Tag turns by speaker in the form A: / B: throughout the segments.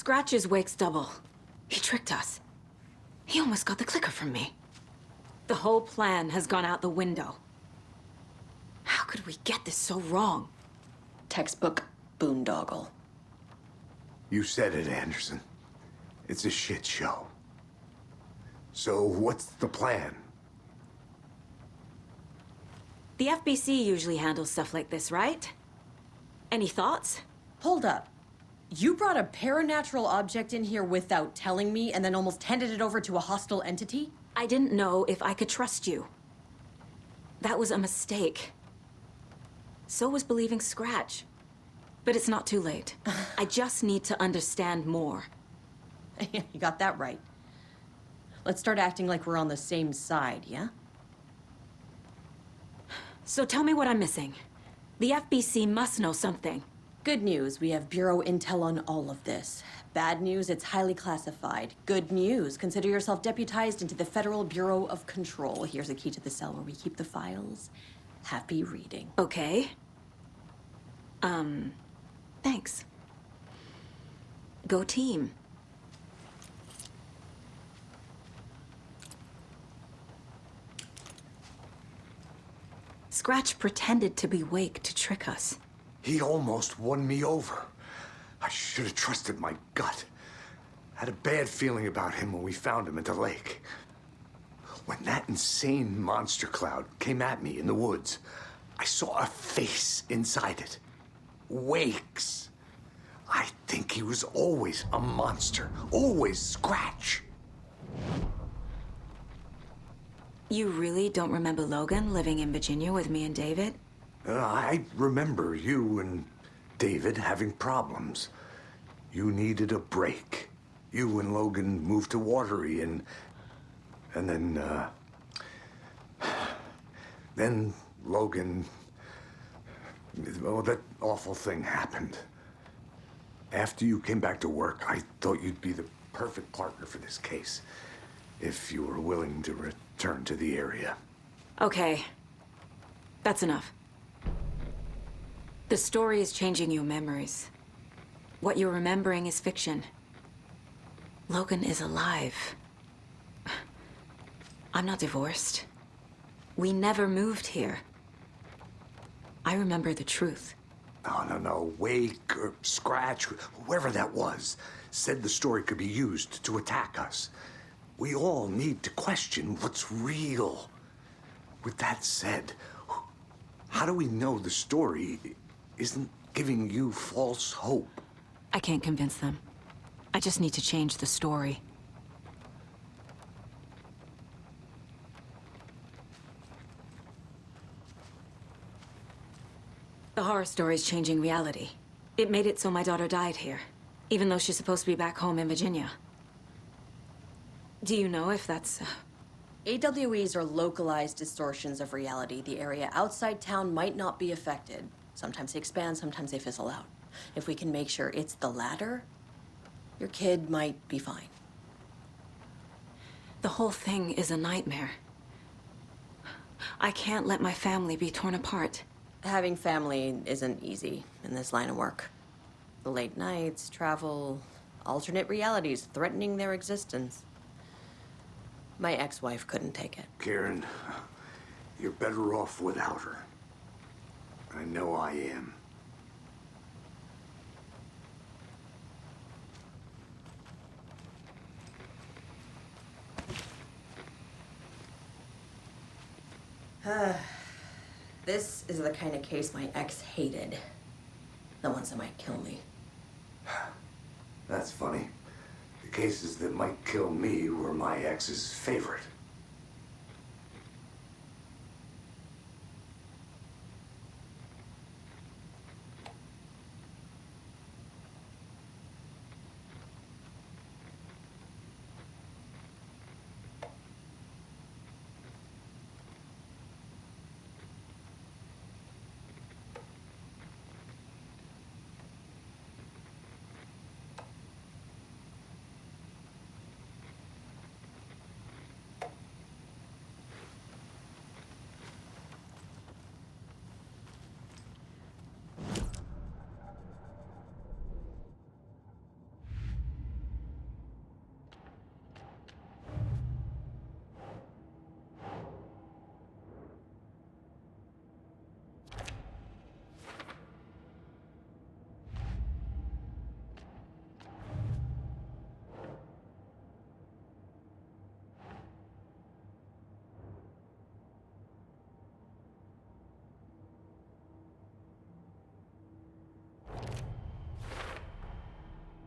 A: Scratch's wake's double. He tricked us. He almost got the clicker from me. The whole plan has gone out the window. How could we get this so wrong?
B: Textbook boondoggle.
C: You said it, Anderson. It's a shit show. So what's the plan?
A: The FBC usually handles stuff like this, right? Any thoughts?
B: Hold up. You brought a paranatural object in here without telling me and then almost handed it over to a hostile entity?
A: I didn't know if I could trust you. That was a mistake. So was believing Scratch. But it's not too late. I just need to understand more.
B: You got that right. Let's start acting like we're on the same side, yeah?
A: So tell me what I'm missing. The FBC must know something.
B: Good news, we have Bureau intel on all of this. Bad news, it's highly classified. Good news, consider yourself deputized into the Federal Bureau of Control. Here's a key to the cell where we keep the files. Happy reading.
A: Okay. Thanks. Go team. Scratch pretended to be Wake to trick us.
C: He almost won me over. I should have trusted my gut. Had a bad feeling about him when we found him at the lake. When that insane monster cloud came at me in the woods, I saw a face inside it. Wake's. I think he was always a monster. Always Scratch.
A: You really don't remember Logan living in Virginia with me and David?
C: I remember you and David having problems. You needed a break. You and Logan moved to Watery and then Logan, well, that awful thing happened. After you came back to work, I thought you'd be the perfect partner for this case, if you were willing to return to the area.
A: Okay. That's enough. The story is changing your memories. What you're remembering is fiction. Logan is alive. I'm not divorced. We never moved here. I remember the truth.
C: No. Wake or Scratch, whoever that was, said the story could be used to attack us. We all need to question what's real. With that said, how do we know the story isn't giving you false hope?
A: I can't convince them. I just need to change the story. The horror story's changing reality. It made it so my daughter died here, even though she's supposed to be back home in Virginia. Do you know if that's...
B: AWEs are localized distortions of reality. The area outside town might not be affected. Sometimes they expand, sometimes they fizzle out. If we can make sure it's the latter, your kid might be fine.
A: The whole thing is a nightmare. I can't let my family be torn apart.
B: Having family isn't easy in this line of work. The late nights, travel, alternate realities threatening their existence. My ex-wife couldn't take it.
C: Karen, you're better off without her. I know I am.
B: This is the kind of case my ex hated. The ones that might kill me.
C: That's funny. The cases that might kill me were my ex's favorite.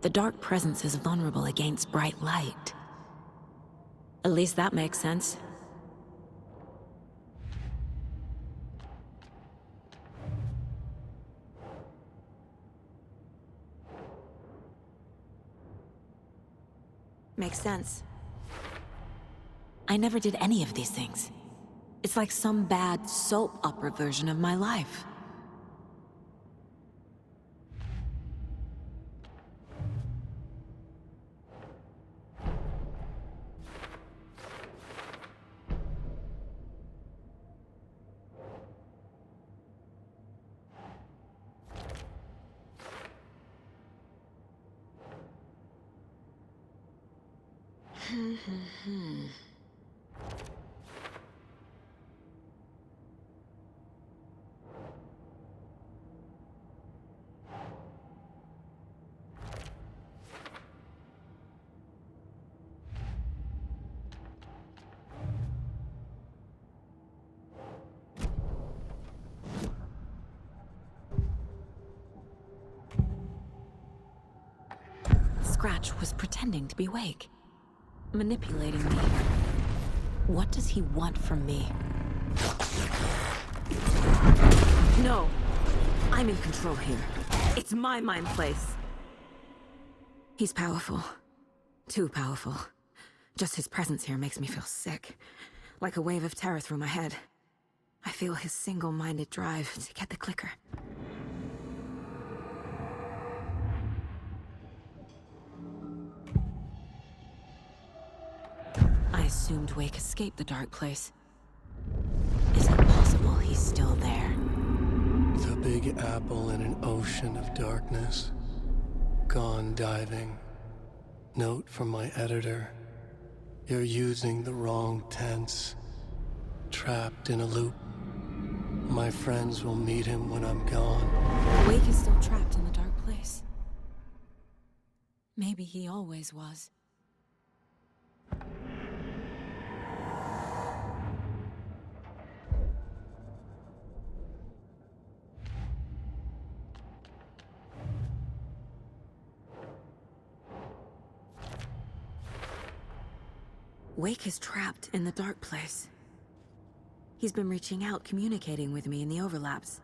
A: The dark presence is vulnerable against bright light. At least that makes sense. Makes sense. I never did any of these things. It's like some bad soap opera version of my life. Scratch was pretending to be Wake, manipulating me. What does he want from me? No! I'm in control here. It's my mind place. He's powerful. Too powerful. Just his presence here makes me feel sick. Like a wave of terror through my head. I feel his single-minded drive to get the clicker. I assumed Wake escaped the dark place. Is it possible he's still there?
D: The Big Apple in an ocean of darkness. Gone diving. Note from my editor. You're using the wrong tense. Trapped in a loop. My friends will meet him when I'm gone.
A: Wake is still trapped in the dark place. Maybe he always was. Wake is trapped in the dark place. He's been reaching out, communicating with me in the overlaps.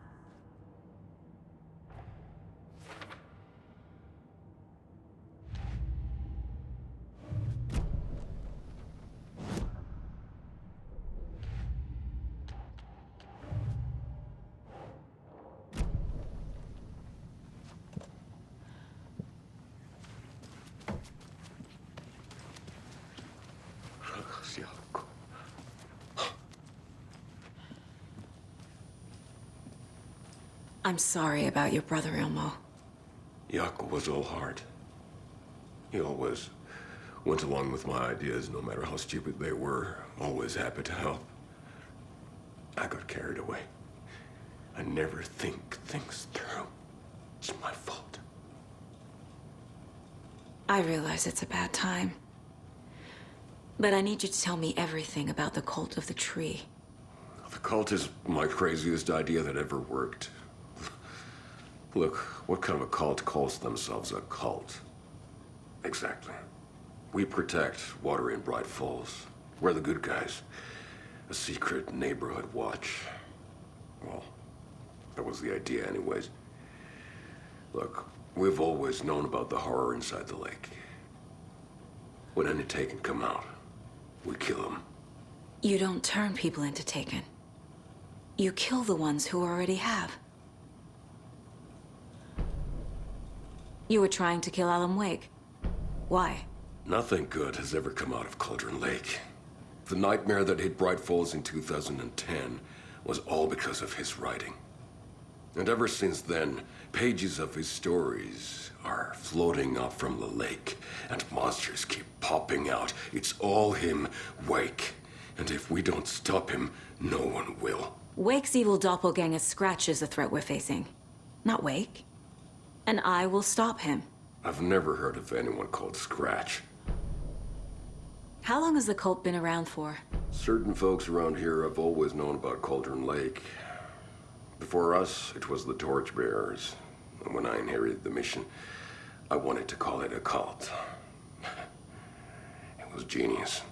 A: I'm sorry about your brother, Ilmo.
E: Jaakko was all heart. He always went along with my ideas, no matter how stupid they were. Always happy to help. I got carried away. I never think things through. It's my fault.
A: I realize it's a bad time. But I need you to tell me everything about the Cult of the Tree.
E: The cult is my craziest idea that ever worked. Look, what kind of a cult calls themselves a cult? Exactly. We protect water in Bright Falls. We're the good guys. A secret neighborhood watch. Well, that was the idea anyways. Look, we've always known about the horror inside the lake. When any Taken come out, we kill them.
A: You don't turn people into Taken. You kill the ones who already have. You were trying to kill Alan Wake. Why?
E: Nothing good has ever come out of Cauldron Lake. The nightmare that hit Bright Falls in 2010 was all because of his writing. And ever since then, pages of his stories are floating up from the lake, and monsters keep popping out. It's all him, Wake. And if we don't stop him, no one will.
A: Wake's evil doppelganger Scratch is the threat we're facing, not Wake. And I will stop him.
E: I've never heard of anyone called Scratch.
A: How long has the cult been around for?
E: Certain folks around here have always known about Cauldron Lake. Before us, it was the Torchbearers. And when I inherited the mission, I wanted to call it a cult. It was genius.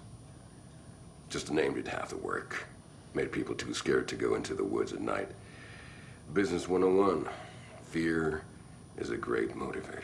E: Just a name did half the work. Made people too scared to go into the woods at night. Business 101. Fear is a great motivator.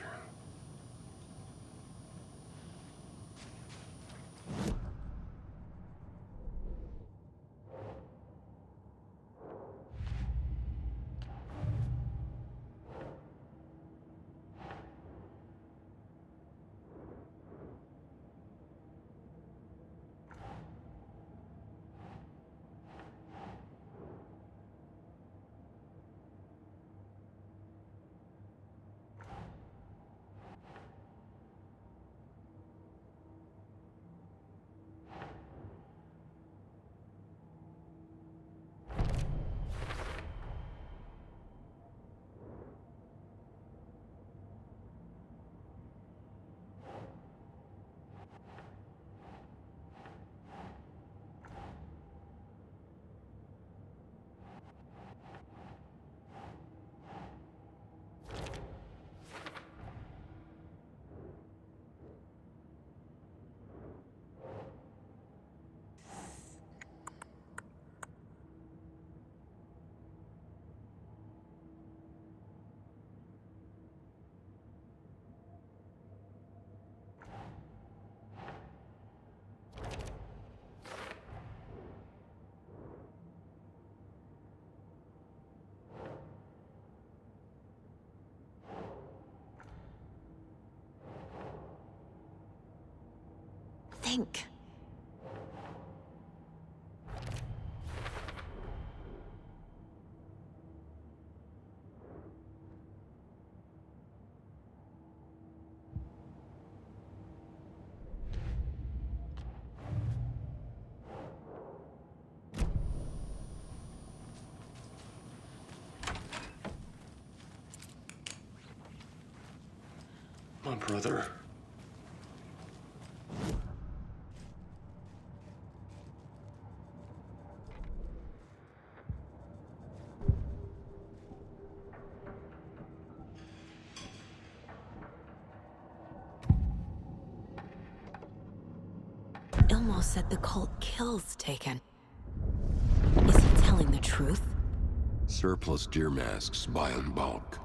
A: Think.
E: My brother.
A: Ilmo said the cult kills Taken. Is he telling the truth?
E: Surplus deer masks buy in bulk.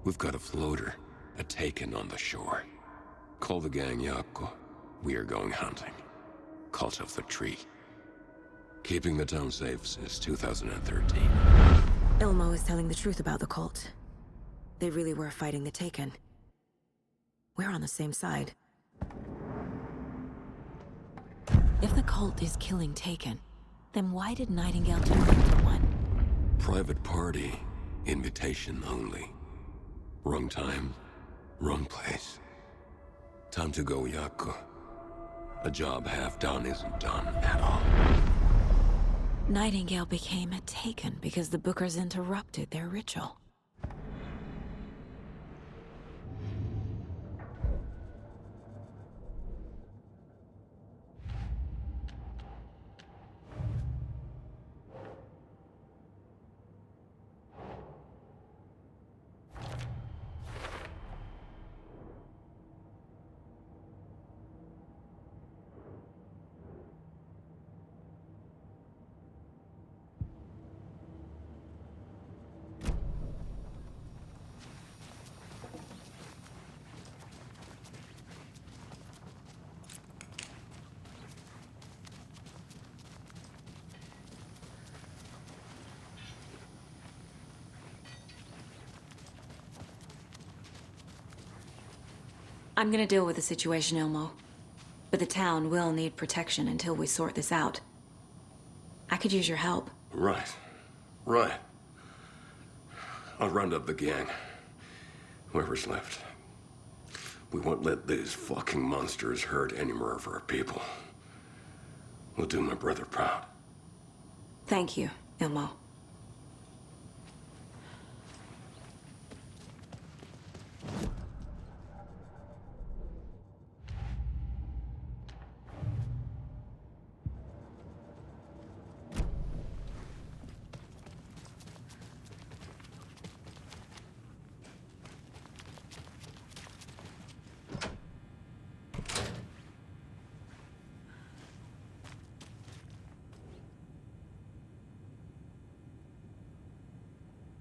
E: We've got a floater, a Taken on the shore. Call the gang Yako. We are going hunting. Cult of the Tree. Keeping the town safe since 2013.
A: Ilmo is telling the truth about the cult. They really were fighting the Taken. We're on the same side. If the cult is killing Taken, then why did Nightingale turn into one?
E: Private party. Invitation only. Wrong time, wrong place. Time to go, Yako. A job half done isn't done at all.
A: Nightingale became a Taken because the Bookers interrupted their ritual. I'm gonna deal with the situation, Ilmo. But the town will need protection until we sort this out. I could use your help.
E: Right. Right. I'll round up the gang. Whoever's left. We won't let these fucking monsters hurt any more of our people. We'll do my brother proud.
A: Thank you, Ilmo.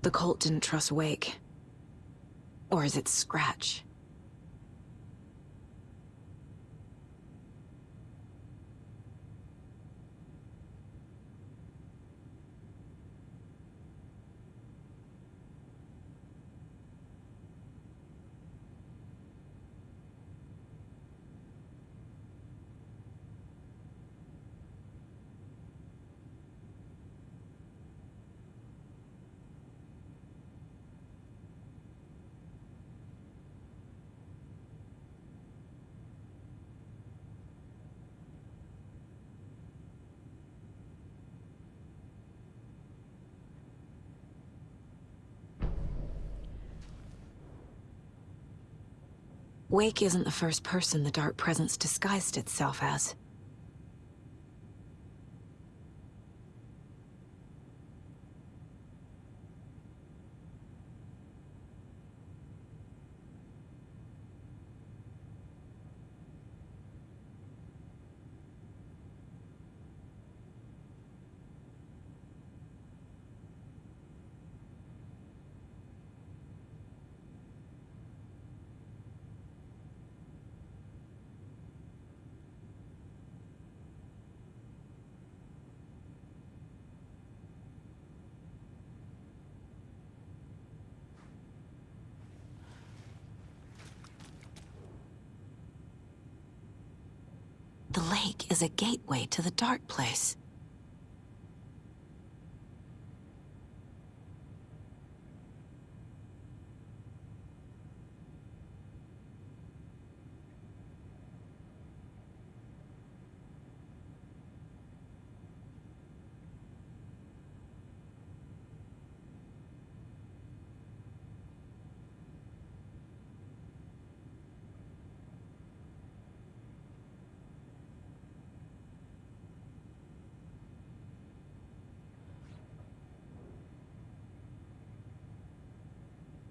A: The cult didn't trust Wake. Or is it Scratch? Wake isn't the first person the Dark Presence disguised itself as. The lake is a gateway to the Dark Place.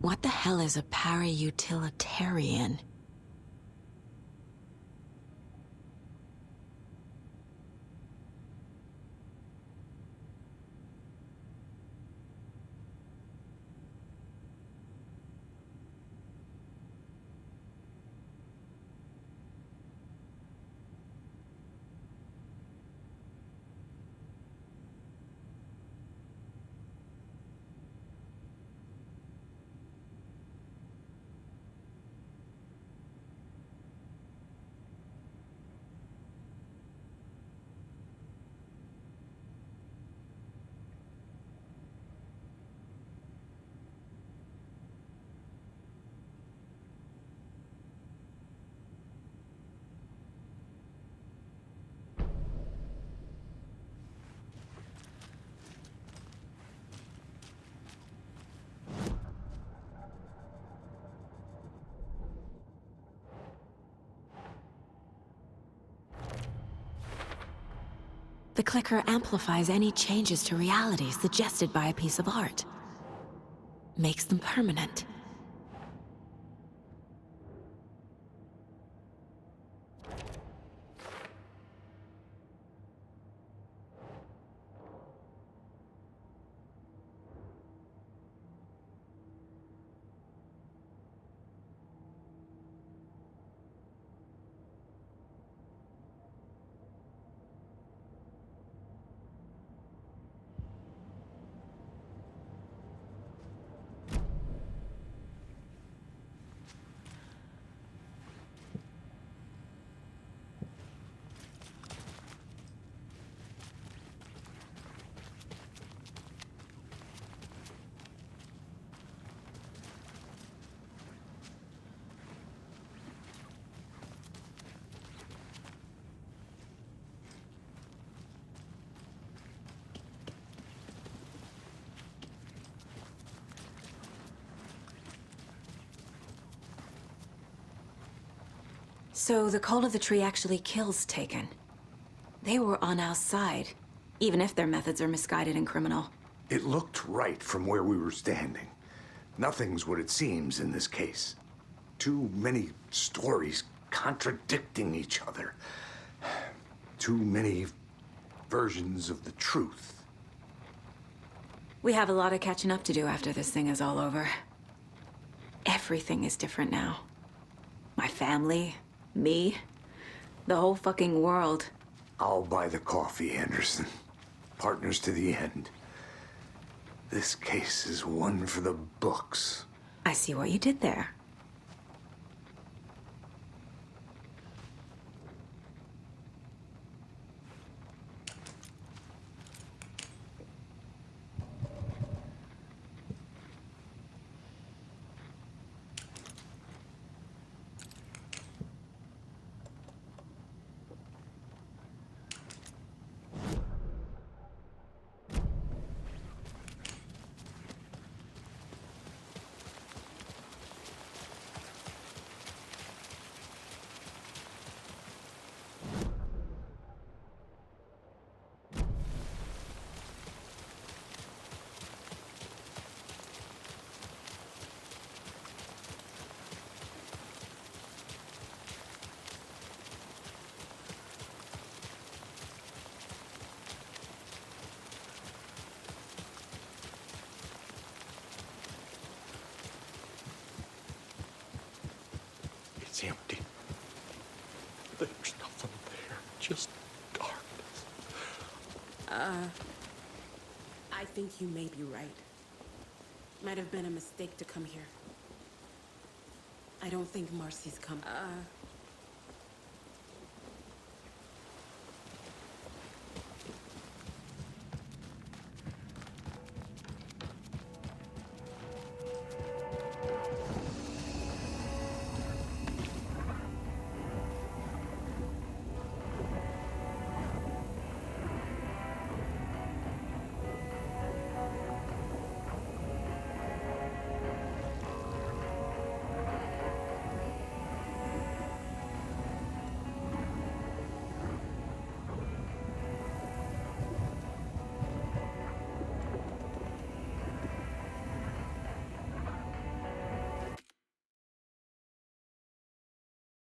A: What the hell is a para-utilitarian? The clicker amplifies any changes to reality suggested by a piece of art. Makes them permanent. So the Cult of the Tree actually kills Taken. They were on our side, even if their methods are misguided and criminal.
C: It looked right from where we were standing. Nothing's what it seems in this case. Too many stories contradicting each other. Too many versions of the truth.
A: We have a lot of catching up to do after this thing is all over. Everything is different now. My family, me, the whole fucking world.
C: I'll buy the coffee, Anderson. Partners to the end. This case is one for the books.
A: I see what you did there.
F: It's empty. There's nothing there, just darkness.
G: I think you may be right. Might have been a mistake to come here. I don't think Marcy's come.